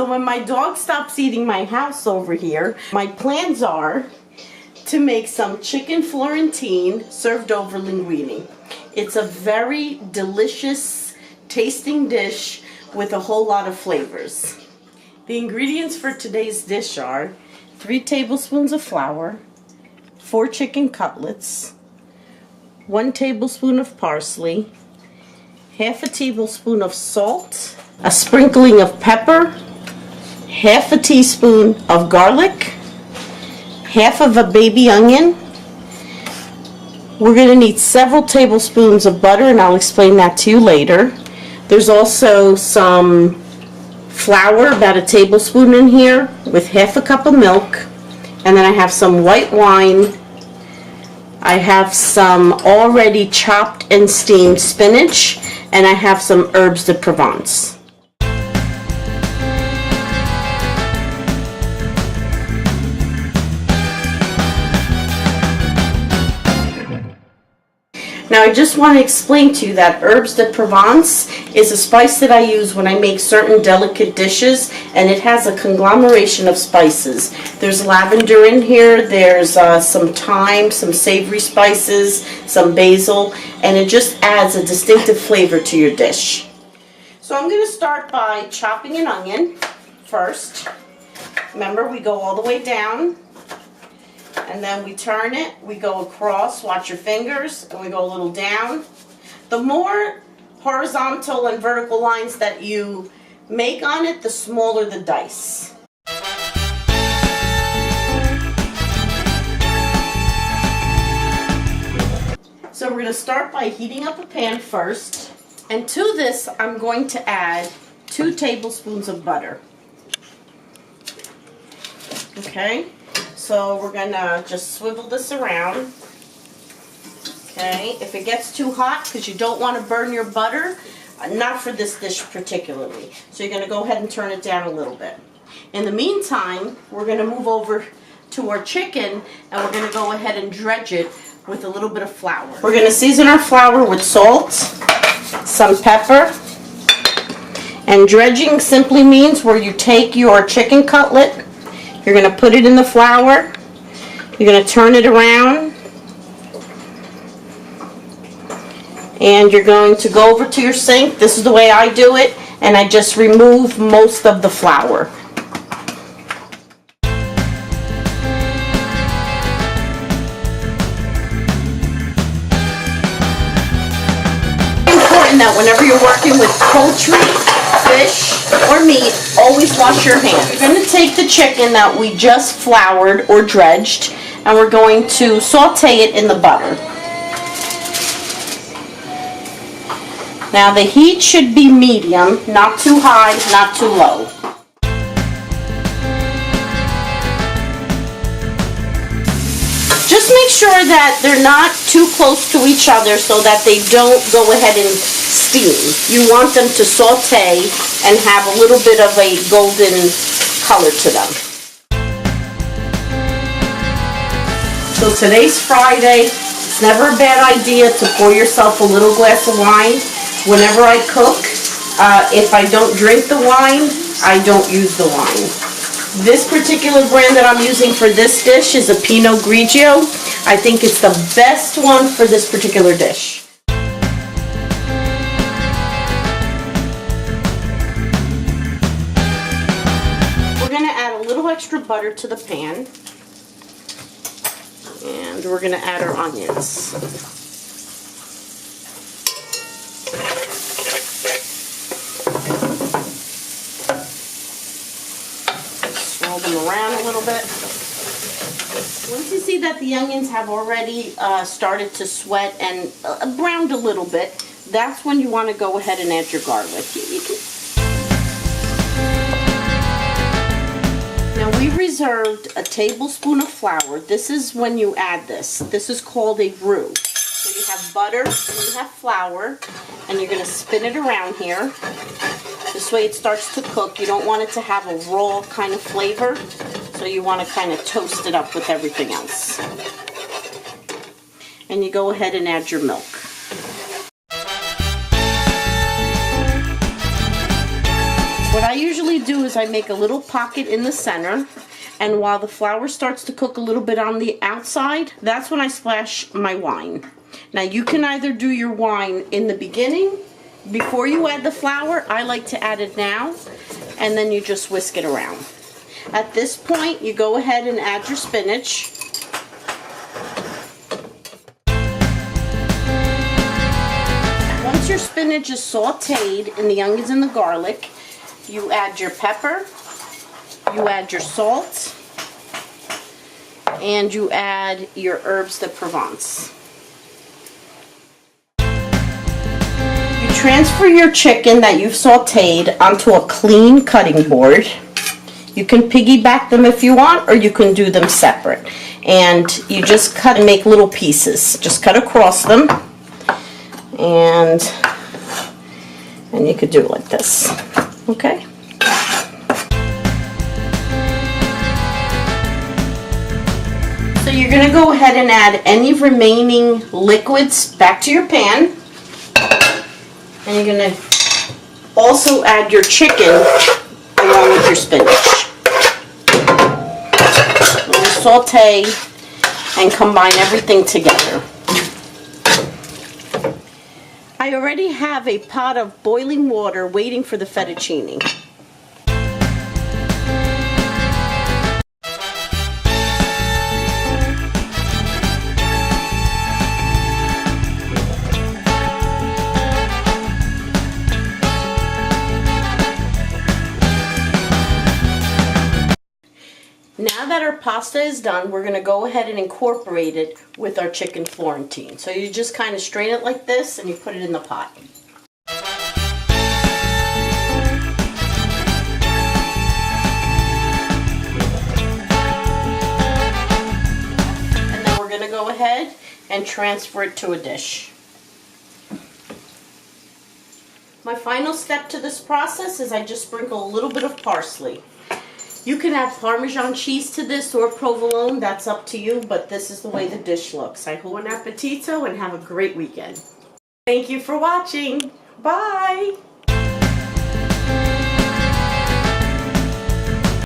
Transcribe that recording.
So when my dog stops eating my house over here, my plans are to make some chicken Florentine served over linguine. It's a very delicious tasting dish with a whole lot of flavors. The ingredients for today's dish are 3 tablespoons of flour, 4 chicken cutlets, 1 tablespoon of parsley, half a tablespoon of salt, a sprinkling of pepper, half a teaspoon of garlic, half of a baby onion. We're going to need several tablespoons of butter, and I'll explain that to you later. There's also some flour, about a tablespoon in here, with half a cup of milk, and then I have some white wine. I have some already chopped and steamed spinach, and I have some herbes de Provence. Now I just want to explain to you that herbes de Provence is a spice that I use when I make certain delicate dishes, and it has a conglomeration of spices. There's lavender in here, there's some thyme, some savory spices, some basil, and it just adds a distinctive flavor to your dish. So I'm going to start by chopping an onion first. Remember, we go all the way down. And then we turn it, we go across, watch your fingers, and we go a little down. The more horizontal and vertical lines that you make on it, the smaller the dice. So we're going to start by heating up a pan first. And to this, I'm going to add 2 tablespoons of butter. Okay? So we're going to just swivel this around. Okay, if it gets too hot, because you don't want to burn your butter, not for this dish particularly. So you're going to go ahead and turn it down a little bit. In the meantime, we're going to move over to our chicken, and we're going to go ahead and dredge it with a little bit of flour. We're going to season our flour with salt, some pepper, and dredging simply means where you take your chicken cutlet, you're going to put it in the flour, you're going to turn it around, and you're going to go over to your sink. This is the way I do it, and I just remove most of the flour. It's important that whenever you're working with poultry, fish, or meat, always wash your hands. We're going to take the chicken that we just floured or dredged, and we're going to saute it in the butter. Now the heat should be medium, not too high, not too low. Just make sure that they're not too close to each other so that they don't go ahead and steam. You want them to saute and have a little bit of a golden color to them. So today's Friday. It's never a bad idea to pour yourself a little glass of wine. Whenever I cook, if I don't drink the wine, I don't use the wine. This particular brand that I'm using for this dish is a Pinot Grigio. I think it's the best one for this particular dish. We're going to add a little extra butter to the pan. And we're going to add our onions. Swirl them around a little bit. Once you see that the onions have already started to sweat and browned a little bit, that's when you want to go ahead and add your garlic. Now we reserved a tablespoon of flour. This is when you add this. This is called a roux. So you have butter and you have flour, and you're going to spin it around here. This way it starts to cook. You don't want it to have a raw kind of flavor, so you want to kind of toast it up with everything else. And you go ahead and add your milk. What I usually usually do is I make a little pocket in the center, and while the flour starts to cook a little bit on the outside, that's when I splash my wine. Now you can either do your wine in the beginning, before you add the flour. I like to add it now, and then you just whisk it around. At this point, you go ahead and add your spinach. Once your spinach is sauteed in the onions and the garlic, you add your pepper, you add your salt, and you add your herbes de Provence. You transfer your chicken that you've sauteed onto a clean cutting board. You can piggyback them if you want, or you can do them separate. And you just cut and make little pieces. Just cut across them. And you could do it like this. Okay? So you're going to go ahead and add any remaining liquids back to your pan. And you're going to also add your chicken along with your spinach. And you saute and combine everything together. I already have a pot of boiling water waiting for the fettuccine. Now that our pasta is done, we're going to go ahead and incorporate it with our chicken Florentine. So you just kind of strain it like this and you put it in the pot. And then we're going to go ahead and transfer it to a dish. My final step to this process is I just sprinkle a little bit of parsley. You can add Parmesan cheese to this or provolone, that's up to you, but this is the way the dish looks. I hope buon appetito and have a great weekend. Thank you for watching. Bye!